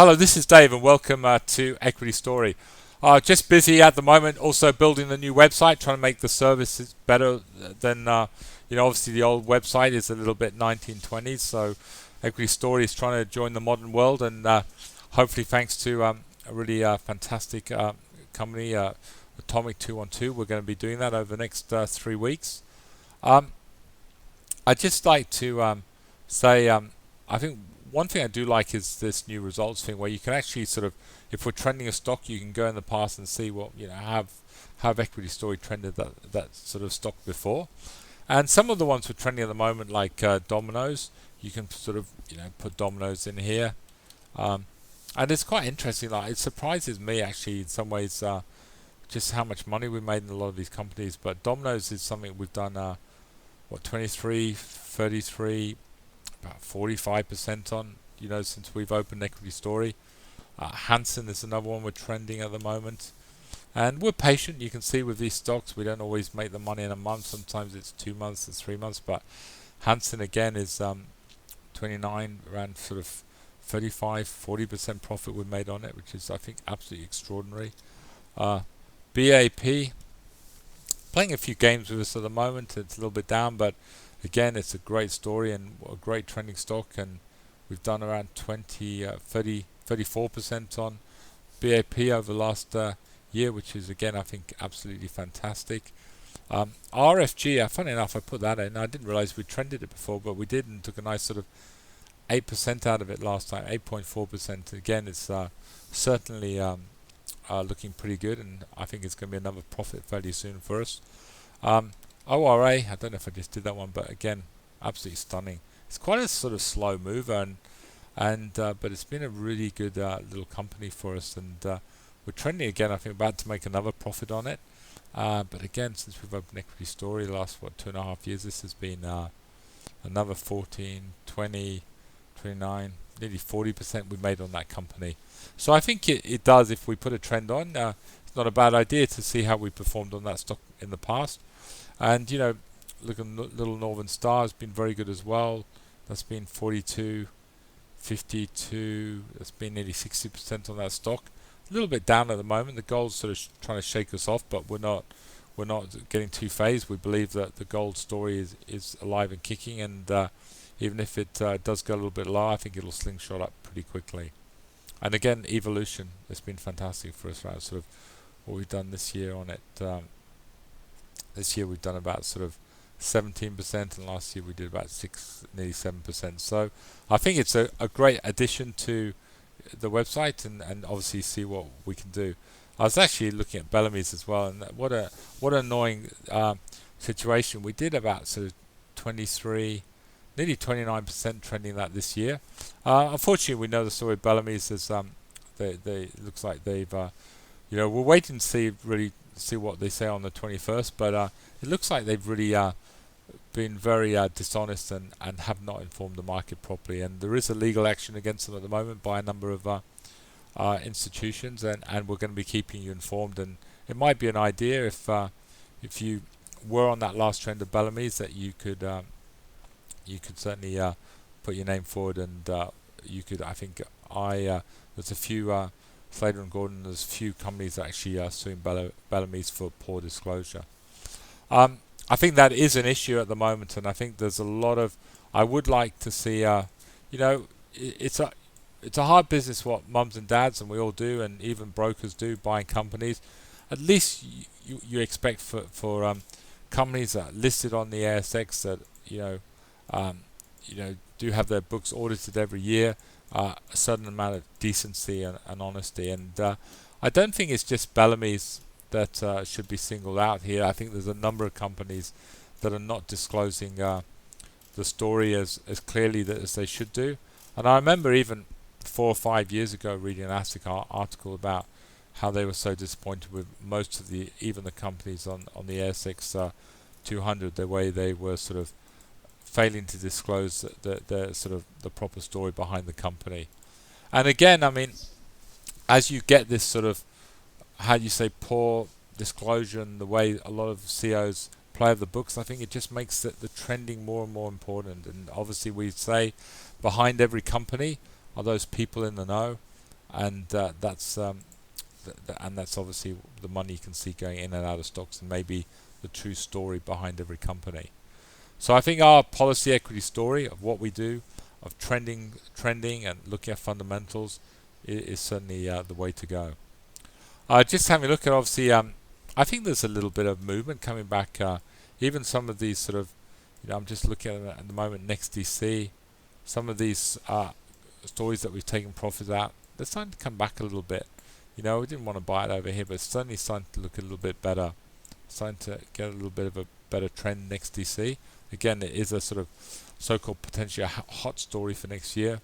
Hello, this is Dave, and welcome to Equity Story. Just busy at the moment, also building the new website, trying to make the services better than obviously the old website is a little bit 1920s. So Equity Story is trying to join the modern world, and hopefully, thanks to a really fantastic company, Atomic 212, we're going to be doing that over the next 3 weeks. Um, I'd just like to say, I think one thing I do like is this new results thing, where you can actually sort of, if we're trending a stock, you can go in the past and see what have Equity Story trended that sort of stock before, and some of the ones we're trending at the moment, like Domino's, you can sort of put Domino's in here, um, and it's quite interesting. Like, it surprises me actually in some ways, just how much money we made in a lot of these companies. But Domino's is something we've done. 23, 33, about 45% on, since we've opened Equity Story. Hansen is another one we're trending at the moment. And we're patient. You can see with these stocks, we don't always make the money in a month. Sometimes it's 2 months, it's 3 months. But Hansen again is 29, around sort of 35, 40% profit we made on it, which is, I think, absolutely extraordinary. BAP, playing a few games with us at the moment. It's a little bit down, but again, it's a great story and a great trending stock. And we've done around 34% on BAP over the last year, which is, again, I think, absolutely fantastic. RFG, funny enough, I put that in. I didn't realize we trended it before, but we did, and took a nice sort of 8% out of it last time, 8.4%. Again, it's certainly looking pretty good, and I think it's going to be another profit fairly soon for us. ORA, I don't know if I just did that one, but again, absolutely stunning. It's quite a sort of slow mover, and but it's been a really good little company for us, and we're trending again. I think about to make another profit on it. But again, since we've opened Equity Story the last 2.5 years, this has been another 14, 20, 29, nearly 40% we made on that company. So I think it does, if we put a trend on, it's not a bad idea to see how we performed on that stock in the past. And, look at Little Northern Star has been very good as well. That's been 42, 52, that's been nearly 60% on that stock. A little bit down at the moment. The gold's sort of trying to shake us off, but we're not getting too phased. We believe that the gold story is alive and kicking, and even if it does go a little bit low, I think it'll slingshot up pretty quickly. And again, Evolution has been fantastic for us, right? Sort of what we've done this year on it. This year we've done about sort of 17%, and last year we did about nearly 7%. So I think it's a great addition to the website, and obviously see what we can do. I was actually looking at Bellamy's as well, and what an annoying situation. We did about sort of 23, nearly 29% trending that this year. Unfortunately, we know the story of Bellamy's is they looks like they've we're waiting to see what they say on the 21st, but it looks like they've really been very dishonest and have not informed the market properly. And there is a legal action against them at the moment by a number of institutions, and we're going to be keeping you informed. And it might be an idea if you were on that last trend of Bellamy's, that you could certainly put your name forward, and you could. I think there's a few. Slater and Gordon, there's a few companies that actually are suing Bellamy's for poor disclosure. I think that is an issue at the moment, and I think there's a lot of. I would like to see. It's a hard business what mums and dads, and we all do, and even brokers do, buying companies. At least you expect for companies that are listed on the ASX that do have their books audited every year. A certain amount of decency and honesty, and I don't think it's just Bellamy's that should be singled out here. I think there's a number of companies that are not disclosing the story as clearly as they should do. And I remember even 4 or 5 years ago reading an ASIC article about how they were so disappointed with most of even the companies on the ASX 200, the way they were sort of failing to disclose the sort of the proper story behind the company. And again, I mean, as you get this sort of, how do you say, poor disclosure, and the way a lot of CEOs play the books, I think it just makes the trending more and more important. And obviously we say behind every company are those people in the know, and and that's obviously the money you can see going in and out of stocks, and maybe the true story behind every company. So I think our policy equity story of what we do, of trending and looking at fundamentals, is certainly the way to go. Just having a look at, obviously, I think there's a little bit of movement coming back. Even some of these sort of, I'm just looking at the moment, NextDC, some of these stories that we've taken profits out, they're starting to come back a little bit. We didn't want to buy it over here, but it's certainly starting to look a little bit better. Starting to get a little bit of a better trend. NextDC, again, it is a sort of so-called potentially a hot story for next year.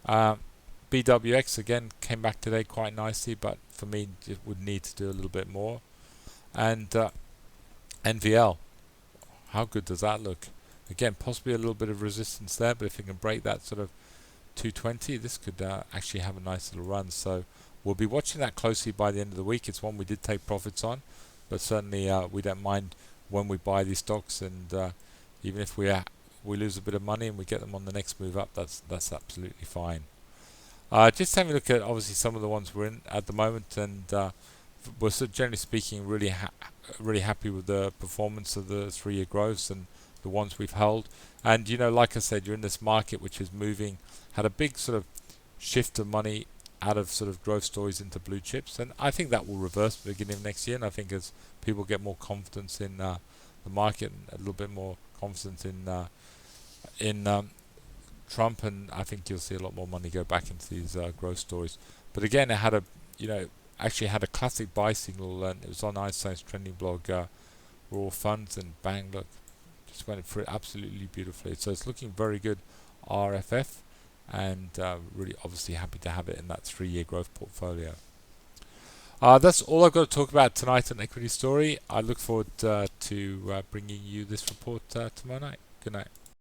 BWX again came back today quite nicely, but for me it would need to do a little bit more. And NVL, how good does that look? Again, possibly a little bit of resistance there, but if it can break that sort of 220, this could actually have a nice little run. So we'll be watching that closely by the end of the week. It's one we did take profits on, but certainly we don't mind when we buy these stocks, and even if we lose a bit of money and we get them on the next move up, that's absolutely fine. Just having a look at obviously some of the ones we're in at the moment, and we're generally speaking really happy with the performance of the 3-year growths and the ones we've held. And like I said, you're in this market which is moving, had a big sort of shift of money out of sort of growth stories into blue chips, and I think that will reverse at the beginning of next year. And I think as people get more confidence in the market and a little bit more confidence in Trump, and I think you'll see a lot more money go back into these growth stories. But again, it had actually had a classic buy signal, and it was on Einstein's trending blog, Raw Funds, and bang, look, just went through it absolutely beautifully. So it's looking very good, RFF, and really obviously happy to have it in that 3-year growth portfolio. That's all I've got to talk about tonight on Equity Story. I look forward to bringing you this report tomorrow night. Good night.